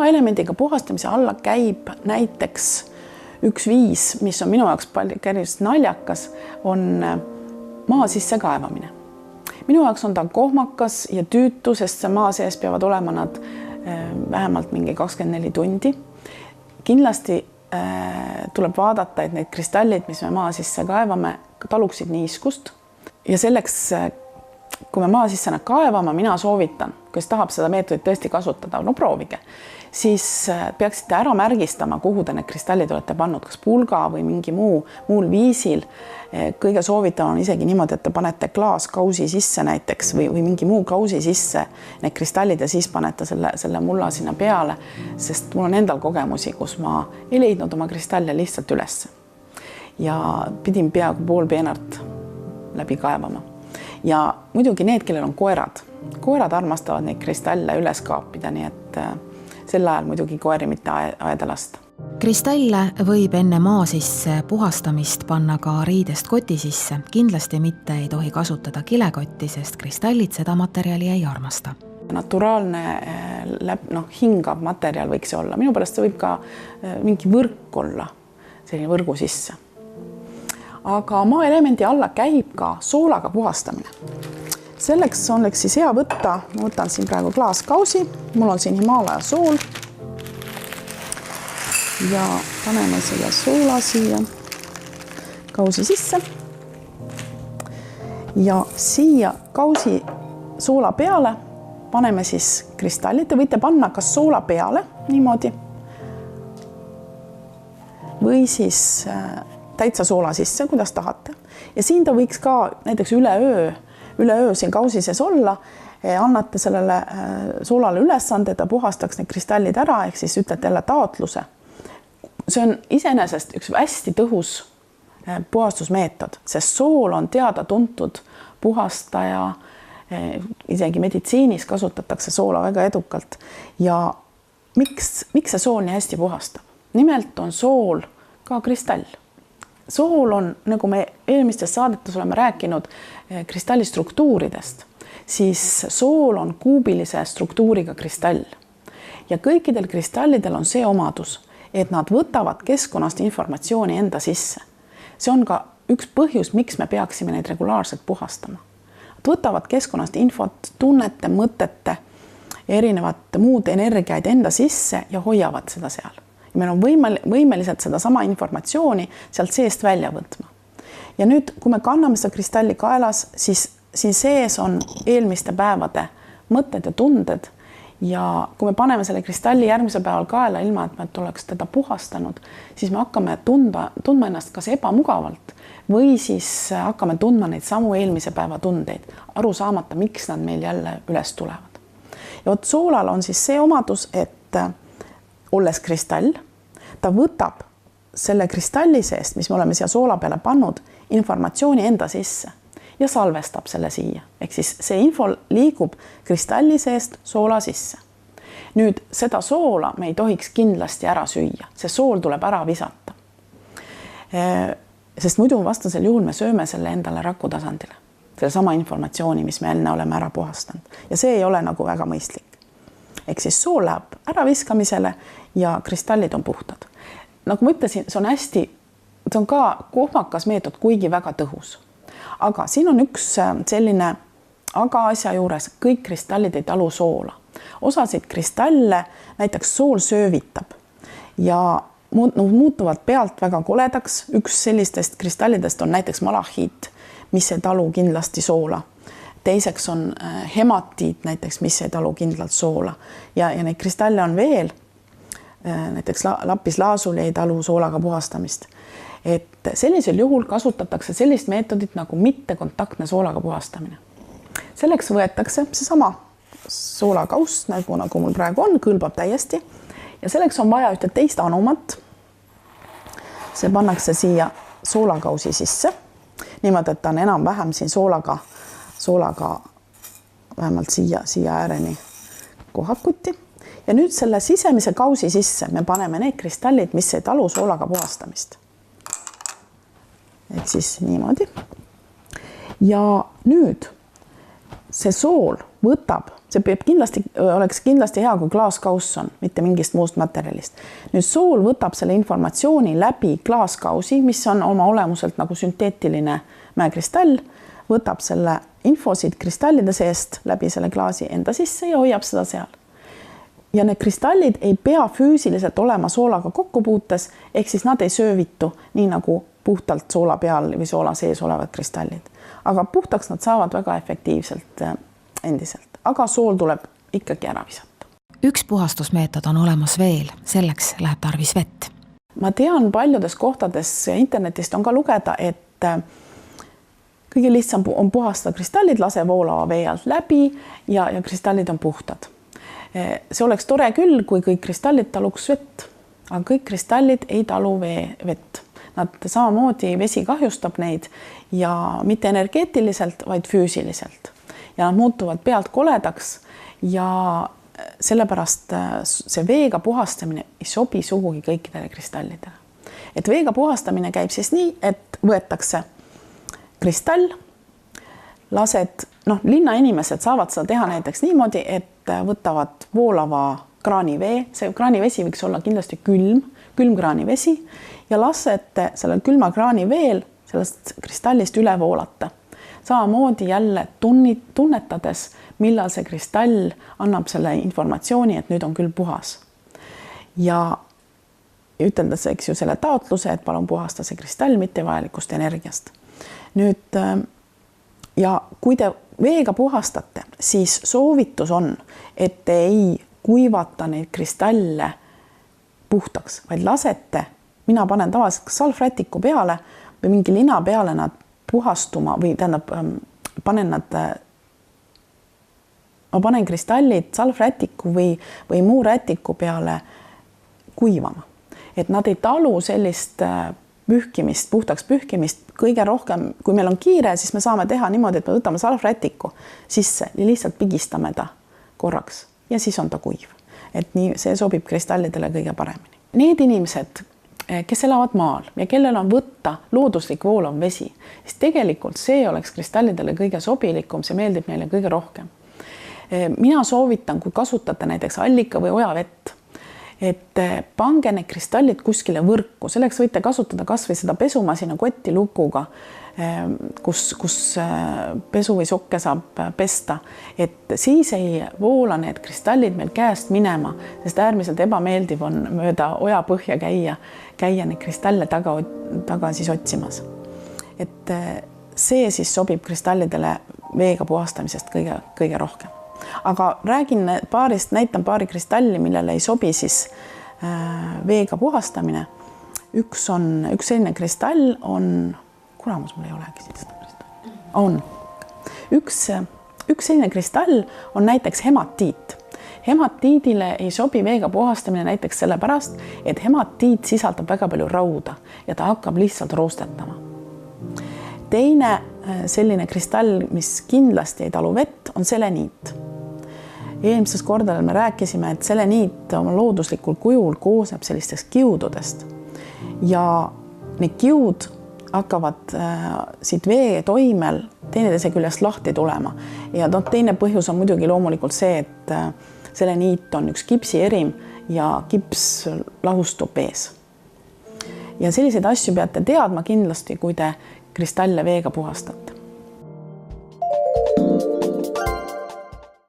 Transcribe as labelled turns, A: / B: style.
A: maaelemendiga puhastamise alla käib näiteks üks viis, mis on minu jaoks palju naljakas, on maa sisse kaevamine. Minu jaoks on ta kohmakas ja tüütu, sest see maa sees peavad olema nad vähemalt mingi 24 tundi. Kindlasti tuleb vaadata, et need kristallid, mis me maa sisse kaevame, taluksid niiskust. Ja selleks, kui me maa sisse kaevama, mina soovitan, kes tahab seda meetodit tõesti kasutada, no proovige, siis peaksite ära märgistama, kuhu te need kristallid olete pannud, kas pulga või mingi muul viisil. Kõige soovitav on isegi niimoodi, et te panete klaaskausi sisse näiteks või mingi muu kausi sisse need kristallid ja siis panete selle mulla sinna peale, sest mul on endal kogemusi, kus ma ei leidnud oma kristalle lihtsalt üles. Ja pidin peaaegu pool peenart läbi kaevama. Ja muidugi need, kellel on koerad armastavad neid kristalle üles kaapida, nii et sel ajal muidugi koeri mitte aeda lasta.
B: Kristalle võib enne maa sisse puhastamist panna ka riidest koti sisse. Kindlasti mitte ei tohi kasutada kilekotti, sest kristallid seda materjali ei armasta.
A: Naturaalne hingav materjal võiks olla. Minu pärast see võib ka mingi võrk olla, selline võrgu sisse. Aga maaelemendi alla käib ka soolaga puhastamine. Selleks oleks siis hea võtta, ma võtan siin praegu klaaskausi, mul on siin Himaalaja sool ja paneme selle soola siia kausi sisse ja siia kausi soola peale paneme siis kristallid. Te võite panna kas soola peale niimoodi või siis täitsa soola sisse, kuidas tahate. Ja siin ta võiks ka näiteks üleöö siin kausi sees olla, annate sellele soolale ülesande, ta puhastaks need kristallid ära, ehk siis ütlete jälle taotluse. See on iseenesest üks hästi tõhus puhastusmeetod, sest sool on teada tuntud puhastaja, isegi meditsiinis kasutatakse soola väga edukalt. Ja miks see sool nii hästi puhastab? Nimelt on sool ka kristall. Sool on, nagu me eelmistes saadetes oleme rääkinud kristallistruktuuridest, siis sool on kuubilise struktuuriga kristall. Ja kõikidel kristallidel on see omadus, et nad võtavad keskkonnast informatsiooni enda sisse. See on ka üks põhjus, miks me peaksime neid regulaarselt puhastama. Nad võtavad keskkonnast infot, tunnete, mõtete, erinevat muud energiaid enda sisse ja hoiavad seda seal. Ja meil on võimeliselt seda sama informatsiooni sealt seest välja võtma. Ja nüüd, kui me kanname seda kristalli kaelas, siis siin sees on eelmiste päevade mõtted ja tunded. Ja kui me paneme selle kristalli järgmisel päeval kaela, ilma et me oleks teda puhastanud, siis me hakkame tundma ennast kas ebamugavalt või siis hakkame tundma neid samu eelmise päeva tundeid, aru saamata, miks nad meil jälle üles tulevad. Ja soolal on siis see omadus, et olles kristall, ta võtab selle kristalli seest, mis me oleme siia soola peale pannud, informatsiooni enda sisse ja salvestab selle siia. Ehk siis see info liigub kristalli seest soola sisse. Nüüd seda soola me ei tohiks kindlasti ära süüa. See sool tuleb ära visata. Sest muidu vastasel juhul me sööme selle endale raku tasandile. Selle sama informatsiooni, mis me enne oleme ära puhastanud. Ja see ei ole nagu väga mõistlik. Ehk siis sool läheb ära viskamisele ja kristallid on puhtad. Nagu ma ütlesin, see on ka kohmakas meetod, kuigi väga tõhus. Aga siin on üks selline asja juures, kõik kristallid ei talu soola. Osasid kristalle näiteks sool söövitab ja muutuvad pealt väga koledaks. Üks sellistest kristallidest on näiteks malahiit, mis ei talu kindlasti soola. Teiseks on hematiit näiteks, mis ei talu kindlalt soola. Ja neid kristalle on veel. Näiteks lapislaasuli ei talu soolaga puhastamist. Et sellisel juhul kasutatakse sellist meetodit nagu mittekontaktne soolaga puhastamine. Selleks võetakse seesama soolakaus, nagu mul praegu on, kõlbab täiesti. Ja selleks on vaja ühte teist anumat. See pannakse siia soolakausi sisse. Niimoodi, et ta on enam-vähem siin soolaga vähemalt siia ääreni kohakuti. Ja nüüd selle sisemise kausi sisse me paneme need kristallid, mis ei talu soolaga puhastamist. Et siis niimoodi. Ja nüüd see sool võtab, see oleks kindlasti hea, kui klaaskauss on, mitte mingist muust materjalist. Nüüd sool võtab selle informatsiooni läbi klaaskausi, mis on oma olemuselt nagu sünteetiline mäekristall, võtab selle info siit kristallide seest läbi selle klaasi enda sisse ja hoiab seda seal. Ja need kristallid ei pea füüsiliselt olema soolaga kokkupuutes, ehk siis nad ei söövitu nii nagu puhtalt soola peal või soola sees olevad kristallid. Aga puhtaks nad saavad väga efektiivselt endiselt, aga sool tuleb ikkagi ära visata.
B: Üks puhastusmeetod on olemas veel, selleks läheb tarvis vett.
A: Ma tean paljudes kohtades internetist on ka lugeda, et kõige lihtsam on puhastada kristallid, lase voolava vee alt läbi ja kristallid on puhtad. See oleks tore küll, kui kõik kristallid taluks vett, aga kõik kristallid ei talu vett. Nad samamoodi vesi kahjustab neid ja mitte energeetiliselt, vaid füüsiliselt. Ja nad muutuvad pealt koledaks ja sellepärast see veega puhastamine ei sobi sugugi kõikidele kristallidele. Et veega puhastamine käib siis nii, et võetakse kristall, lased, linnainimesed saavad seda teha näiteks niimoodi, et võtavad voolava kraanivee, see kraanivesi võiks olla kindlasti külm kraanivesi ja lasete sellel külma kraaniveel sellest kristallist üle voolata. Samamoodi jälle tunnetades, millal see kristall annab selle informatsiooni, et nüüd on küll puhas. Ja üteldes, eks ju, selle taotluse, et palun puhasta see kristall mitte vajalikust energiast. Nüüd, ja kui te veega puhastate, siis soovitus on, et te ei kuivata neid kristalle puhtaks, vaid lasete, mina panen tavaliselt salvrätiku peale või mingi lina peale nad puhastuma või tähendab, ma panen kristallid salvrätiku või muu rätiku peale kuivama. Et nad ei talu sellist pühkimist, puhtaks pühkimist kõige rohkem, kui meil on kiire, siis me saame teha niimoodi, et me võtame salvrätiku sisse ja lihtsalt pigistame ta korraks ja siis on ta kuiv. Et nii see sobib kristallidele kõige paremini. Need inimesed, kes elavad maal ja kellel on võtta looduslik voolav vesi, siis tegelikult see oleks kristallidele kõige sobilikum, see meeldib neile kõige rohkem. Mina soovitan, kui kasutate näiteks allika või ojavett, et pange need kristallid kuskile võrku, selleks võite kasutada kas või seda pesumasina kotti lukuga, kus pesu või sokke saab pesta, et siis ei voola need kristallid meil käest minema, sest äärmiselt ebameeldiv on mööda ojapõhja käia neid kristalle taga siis otsimas. Et see siis sobib kristallidele veega puhastamisest kõige rohkem. Aga näitan paari kristalli, millele ei sobi siis veega puhastamine. Üks selline kristall on, kuramus mul ei olegi seda kristalli. On. Üks selline kristall on näiteks hematiit. Hematiidile ei sobi veega puhastamine näiteks sellepärast, et hematiit sisaldab väga palju rauda ja ta hakkab lihtsalt roostetama. Teine selline kristall, mis kindlasti ei talu vett, on seleniit. Eelmises kordadel me rääkisime, et seleniit oma looduslikul kujul koosneb sellistest kiududest ja need kiud hakkavad siit vee toimel teineteise küljest lahti tulema ja teine põhjus on muidugi loomulikult see, et seleniit on üks kipsierim ja kips lahustub vees. Ja selliseid asju peate teadma kindlasti, kui te kristalle veega puhastate.